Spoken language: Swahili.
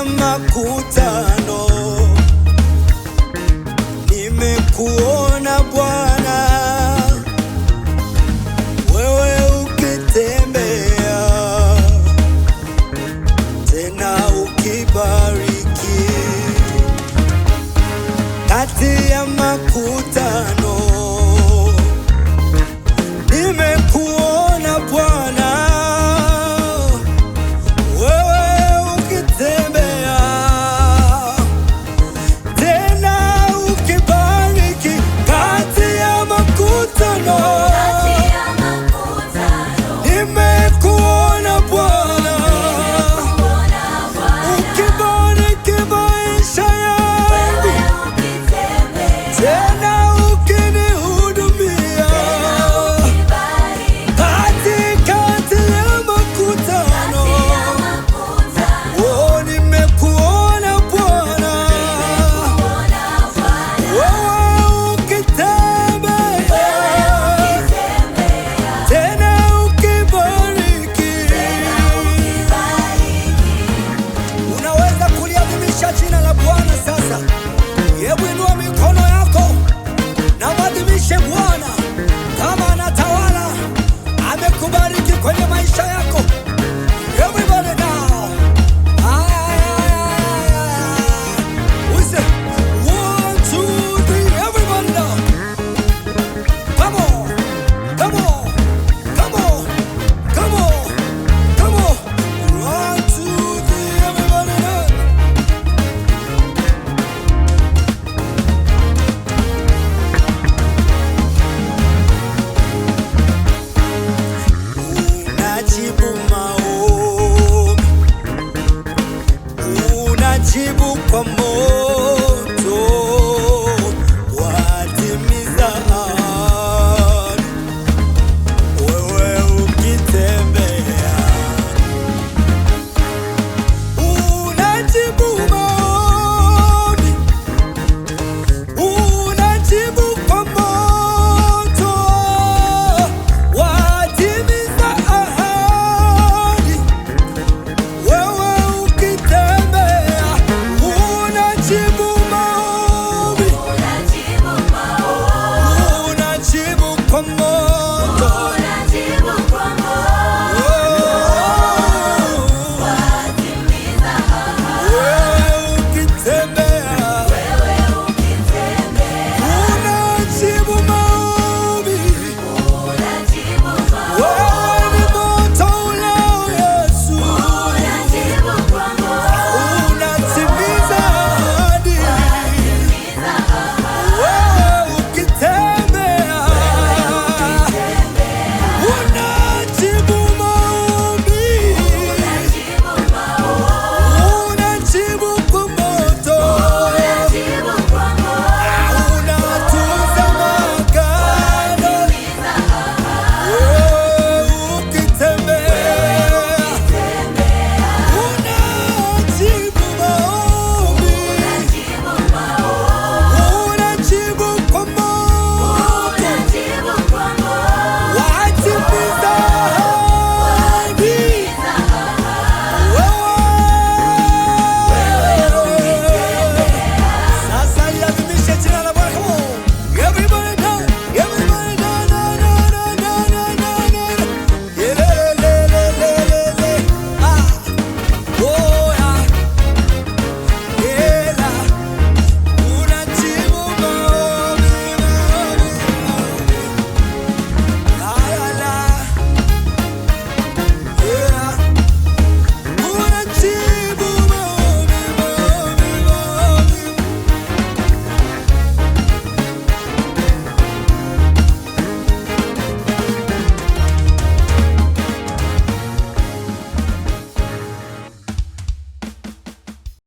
ya makutano, nimekuona Bwana, wewe ukitembea tena ukibariki kati ya makutano, nimekuona Bwana, jina la Bwana sasa. Hebu inua mikono yako na maadhimishe Bwana kama anatawala, amekubariki kwenye maisha yako. Everybody now. We say 1, 2, 3, everybody now. Come on, come on, come on, come on, come on. 1, 2, 3, everybody now. Unajibu kwa